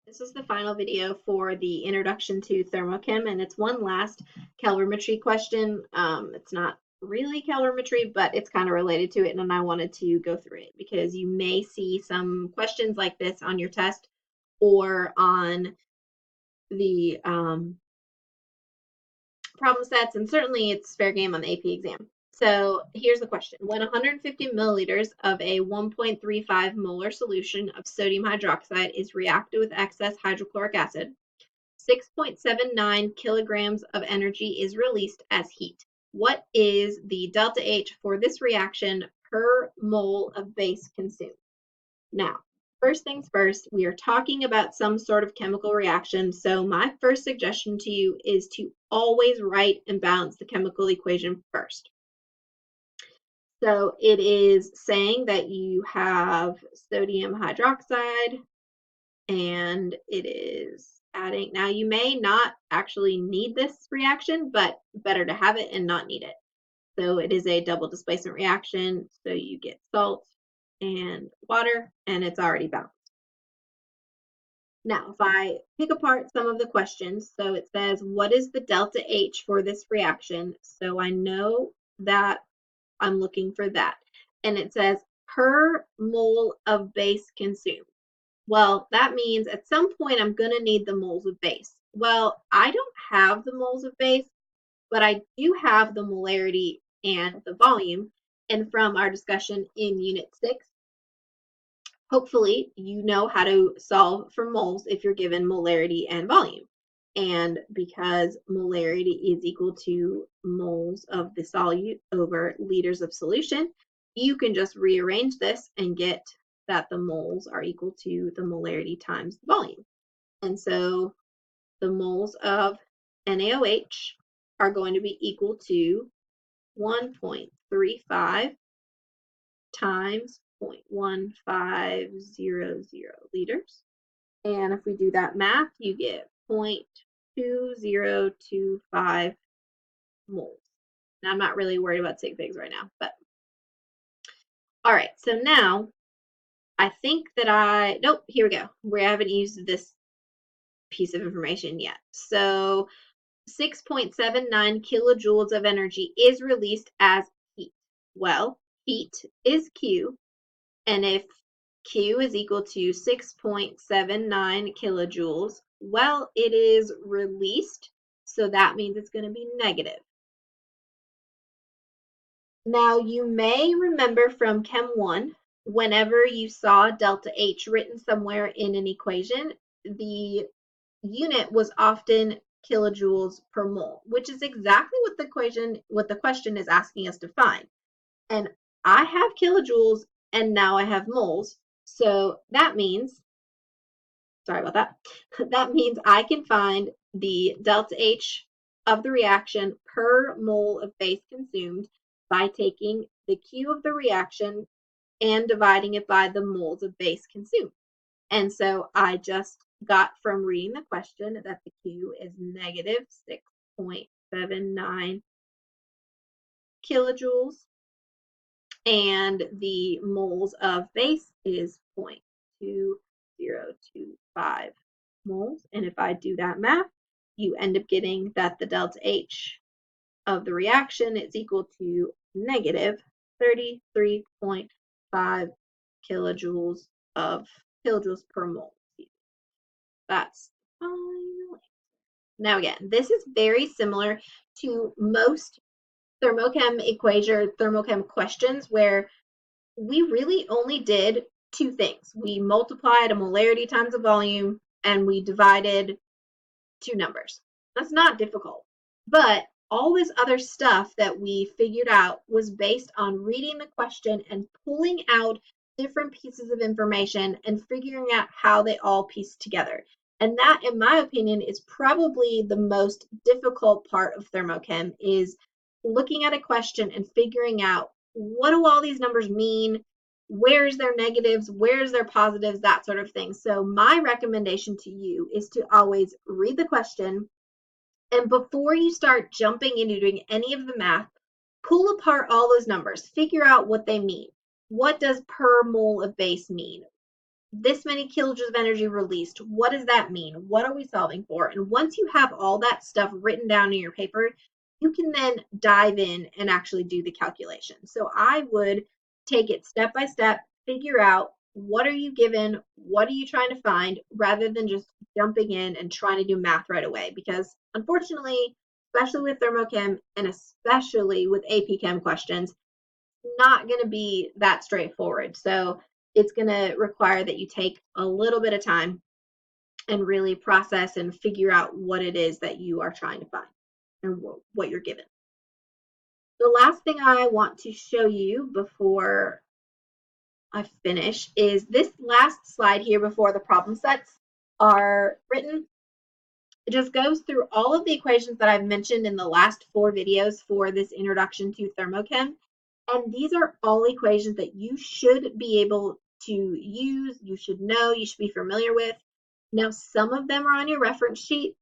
This is the final video for the introduction to thermochem, and it's one last calorimetry question. It's not really calorimetry, but it's kind of related to it, and I wanted to go through it because you may see some questions like this on your test or on the problem sets, and certainly it's fair game on the AP exam. So here's the question. When 150 milliliters of a 1.35 molar solution of sodium hydroxide is reacted with excess hydrochloric acid, 6.79 kilograms of energy is released as heat. What is the delta H for this reaction per mole of base consumed? Now, first things first, we are talking about some sort of chemical reaction, so my first suggestion to you is to always write and balance the chemical equation first. So it is saying that you have sodium hydroxide and it is adding. Now you may not actually need this reaction, but better to have it and not need it. So it is a double displacement reaction. So you get salt and water, and it's already balanced. Now, if I pick apart some of the questions, so it says, what is the delta H for this reaction? So I know that I'm looking for that. And it says per mole of base consumed. Well, that means at some point I'm going to need the moles of base. Well, I don't have the moles of base, but I do have the molarity and the volume. And from our discussion in Unit 6, hopefully you know how to solve for moles if you're given molarity and volume. And because molarity is equal to moles of the solute over liters of solution, you can just rearrange this and get that the moles are equal to the molarity times the volume. And so the moles of NaOH are going to be equal to 1.35 times 0.1500 liters. And if we do that math, you get 0.2025 moles. Now, I'm not really worried about sig figs right now, but all right. So now I think that nope, here we go. We haven't used this piece of information yet. So 6.79 kilojoules of energy is released as heat. Well, heat is Q, and if Q is equal to 6.79 kilojoules, well, it is released, so that means it's going to be negative. Now, you may remember from Chem 1, whenever you saw delta H written somewhere in an equation, the unit was often kilojoules per mole, which is exactly what the question is asking us to find. And I have kilojoules and now I have moles. So that means, sorry about that, that means I can find the delta H of the reaction per mole of base consumed by taking the Q of the reaction and dividing it by the moles of base consumed. And so I just got from reading the question that the Q is negative 6.79 kilojoules and the moles of base is 0.2025 moles. And if I do that math, you end up getting that the delta H of the reaction is equal to negative 33.5 kilojoules per mole. That's final. Now again, this is very similar to most thermochem questions where we really only did two things. We multiplied a molarity times a volume and we divided two numbers. That's not difficult, but all this other stuff that we figured out was based on reading the question and pulling out different pieces of information and figuring out how they all piece together. And that, in my opinion, is probably the most difficult part of thermochem, is looking at a question and figuring out, what do all these numbers mean? Where's their negatives? Where's their positives? That sort of thing. So my recommendation to you is to always read the question, and before you start jumping into doing any of the math, pull apart all those numbers, figure out what they mean. What does per mole of base mean? this many kilojoules of energy released. What does that mean? What are we solving for? And once you have all that stuff written down in your paper, you can then dive in and actually do the calculation. So I would take it step by step, figure out what are you given, what are you trying to find, rather than just jumping in and trying to do math right away. Because unfortunately, especially with thermochem and especially with AP Chem questions, not going to be that straightforward. So it's going to require that you take a little bit of time and really process and figure out what it is that you are trying to find and what you're given. The last thing I want to show you before I finish is this last slide here before the problem sets are written. It just goes through all of the equations that I've mentioned in the last 4 videos for this introduction to thermochem. And these are all equations that you should be able to use, you should know, you should be familiar with. Now, some of them are on your reference sheet,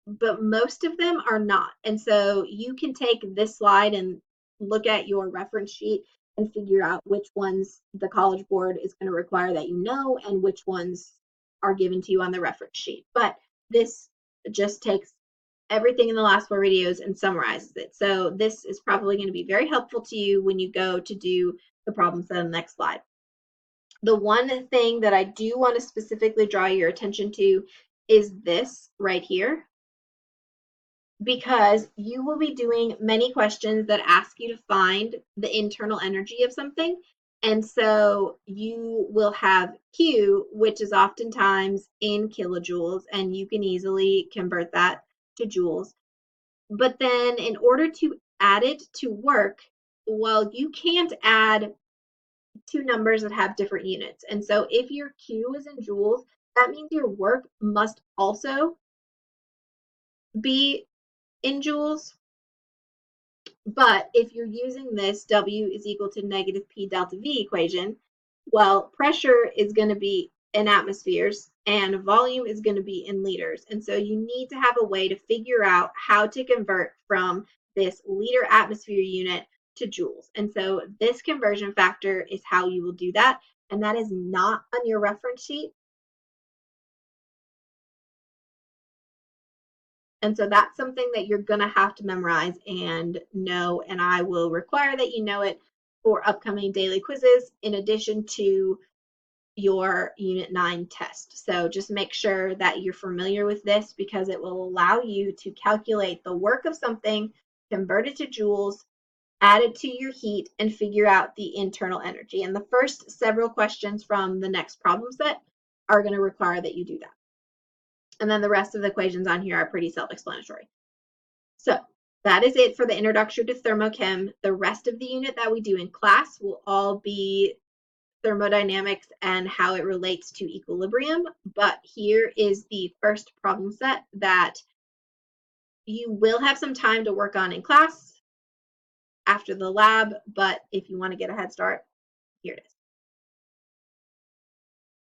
but most of them are not. And so you can take this slide and look at your reference sheet and figure out which ones the College Board is going to require that you know and which ones are given to you on the reference sheet. But this just takes everything in the last 4 videos and summarizes it. So this is probably going to be very helpful to you when you go to do the problem set on the next slide. The one thing that I do want to specifically draw your attention to is this right here, because you will be doing many questions that ask you to find the internal energy of something. And so you will have Q, which is oftentimes in kilojoules, and you can easily convert that to joules. But then in order to add it to work, well, you can't add 2 numbers that have different units. And so if your Q is in joules, that means your work must also be in joules. But if you're using this W is equal to negative P delta V equation, well, pressure is going to be in atmospheres and volume is going to be in liters. And so you need to have a way to figure out how to convert from this liter atmosphere unit to joules. And so this conversion factor is how you will do that. And that is not on your reference sheet. And so that's something that you're going to have to memorize and know, and I will require that you know it for upcoming daily quizzes in addition to your Unit 9 test. So just make sure that you're familiar with this because it will allow you to calculate the work of something, convert it to joules, add it to your heat, and figure out the internal energy. And the first several questions from the next problem set are going to require that you do that. And then the rest of the equations on here are pretty self-explanatory. So that is it for the introduction to thermochem. The rest of the unit that we do in class will all be thermodynamics and how it relates to equilibrium. But here is the first problem set that you will have some time to work on in class after the lab. But if you want to get a head start, here it is.